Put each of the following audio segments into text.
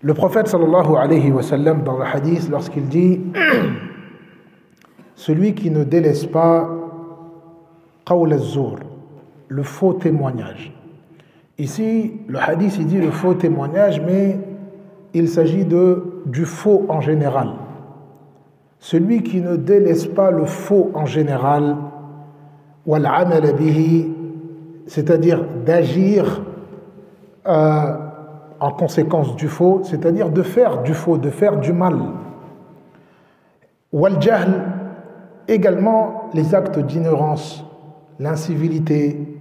Le prophète sallallahu alayhi wa sallam, dans le hadith, lorsqu'il dit celui qui ne délaisse pas qawl az-zur, le faux témoignage. Ici, le hadith il dit le faux témoignage, mais il s'agit du faux en général. Celui qui ne délaisse pas le faux en général, wal amal bihi, c'est-à-dire d'agir en conséquence du faux, c'est-à-dire de faire du faux, de faire du mal. Wal jahl, également les actes d'ignorance, l'incivilité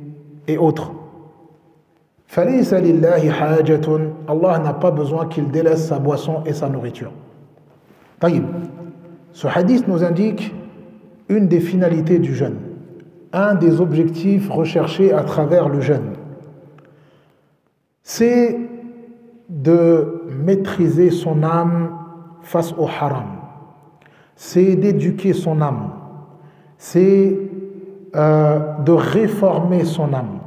et autres. فَلَيْسَ لِلَّهِ حَاجَةٌ, Allah n'a pas besoin qu'il délaisse sa boisson et sa nourriture. طيب. Ce hadith nous indique une des finalités du jeûne, un des objectifs recherchés à travers le jeûne. C'est de maîtriser son âme face au haram. C'est d'éduquer son âme. C'est de réformer son âme.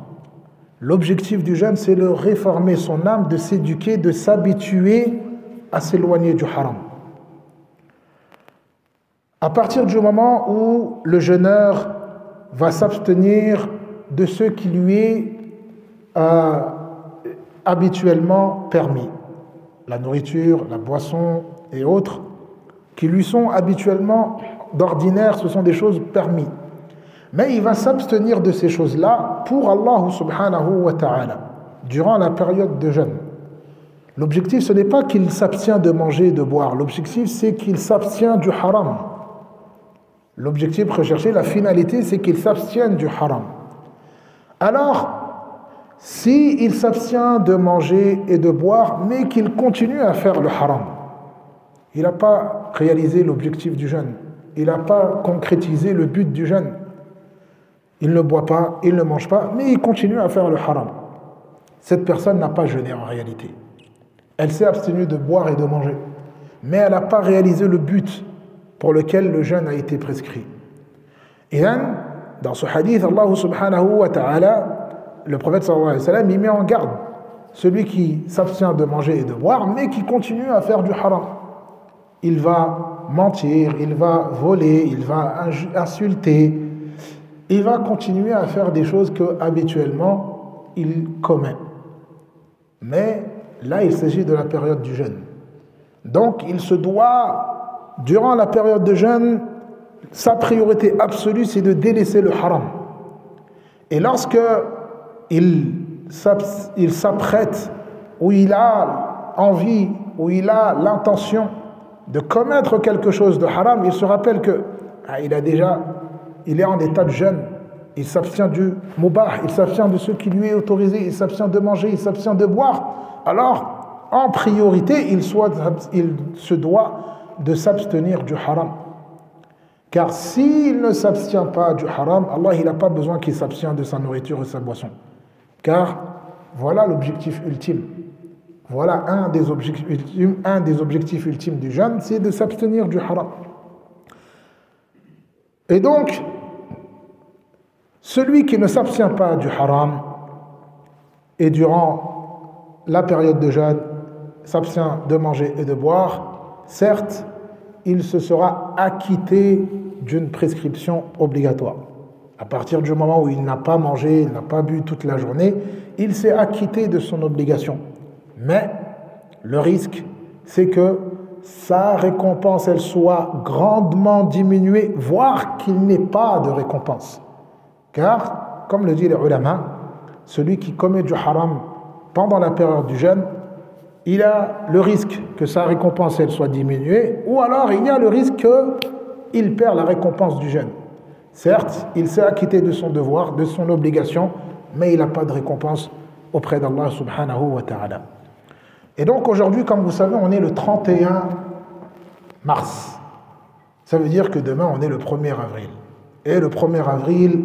L'objectif du jeûne, c'est de réformer son âme, de s'éduquer, de s'habituer à s'éloigner du haram. À partir du moment où le jeûneur va s'abstenir de ce qui lui est habituellement permis, la nourriture, la boisson et autres, qui lui sont habituellement, d'ordinaire, ce sont des choses permises. Mais il va s'abstenir de ces choses-là pour Allah subhanahu wa ta'ala, durant la période de jeûne. L'objectif, ce n'est pas qu'il s'abstient de manger et de boire. L'objectif, c'est qu'il s'abstient du haram. L'objectif recherché, la finalité, c'est qu'il s'abstienne du haram. Alors, s'il s'abstient de manger et de boire, mais qu'il continue à faire le haram, il n'a pas réalisé l'objectif du jeûne. Il n'a pas concrétisé le but du jeûne. Il ne boit pas, il ne mange pas, mais il continue à faire le haram. Cette personne n'a pas jeûné en réalité. Elle s'est abstenue de boire et de manger, mais elle n'a pas réalisé le but pour lequel le jeûne a été prescrit. Et dans ce hadith, Allah subhanahu wa ta'ala, le prophète sallallahu alayhi wa sallam, il met en garde celui qui s'abstient de manger et de boire, mais qui continue à faire du haram. Il va mentir, il va voler, il va insulter, il va continuer à faire des choses que habituellement il commet. Mais là, il s'agit de la période du jeûne. Donc, il se doit, durant la période de jeûne, sa priorité absolue, c'est de délaisser le haram. Et lorsque il s'apprête, ou il a envie, ou il a l'intention de commettre quelque chose de haram, il se rappelle que il est en état de jeûne, il s'abstient du mubah, il s'abstient de ce qui lui est autorisé, il s'abstient de manger, il s'abstient de boire. Alors, en priorité, il se doit de s'abstenir du haram. Car s'il ne s'abstient pas du haram, Allah il n'a pas besoin qu'il s'abstient de sa nourriture et sa boisson. Car voilà l'objectif ultime. Voilà un des objectifs ultimes du jeûne, c'est de s'abstenir du haram. Et donc, celui qui ne s'abstient pas du haram et durant la période de jeûne s'abstient de manger et de boire, certes, il se sera acquitté d'une prescription obligatoire. À partir du moment où il n'a pas mangé, il n'a pas bu toute la journée, il s'est acquitté de son obligation. Mais le risque, c'est que sa récompense, elle soit grandement diminuée, voire qu'il n'ait pas de récompense. Car, comme le dit les ulama, celui qui commet du haram pendant la période du jeûne, il a le risque que sa récompense, elle soit diminuée, ou alors il y a le risque qu'il perd la récompense du jeûne. Certes, il s'est acquitté de son devoir, de son obligation, mais il n'a pas de récompense auprès d'Allah subhanahu wa ta'ala. Et donc aujourd'hui, comme vous savez, on est le 31 mars. Ça veut dire que demain, on est le 1er avril. Et le 1er avril,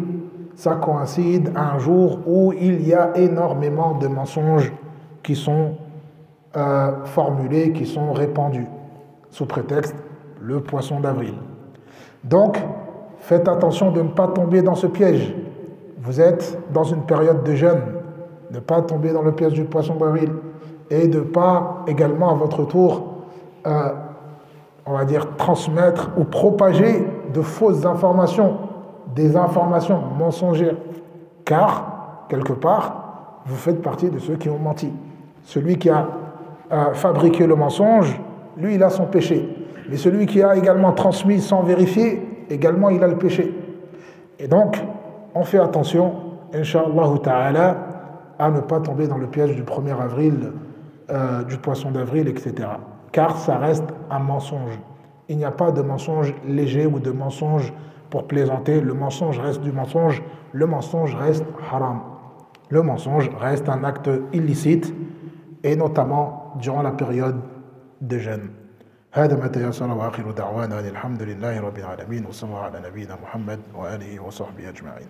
ça coïncide à un jour où il y a énormément de mensonges qui sont formulés, qui sont répandus, sous prétexte le poisson d'avril. Donc, faites attention de ne pas tomber dans ce piège. Vous êtes dans une période de jeûne, ne pas tomber dans le piège du poisson d'avril. et de ne pas également à votre tour, on va dire, transmettre ou propager de fausses informations, des informations mensongères, car, quelque part, vous faites partie de ceux qui ont menti. Celui qui a fabriqué le mensonge, lui, il a son péché. Mais celui qui a également transmis sans vérifier, également, il a le péché. Et donc, on fait attention, Inch'Allah ta'ala, à ne pas tomber dans le piège du 1er avril, du poisson d'avril, etc. Car ça reste un mensonge. Il n'y a pas de mensonge léger ou de mensonge pour plaisanter. Le mensonge reste du mensonge. Le mensonge reste haram. Le mensonge reste un acte illicite, et notamment durant la période de jeûne. هذا ما تيسر وآخر دعوانا الحمد لله رب العالمين وصلى الله على نبينا محمد وآله وصحبه أجمعين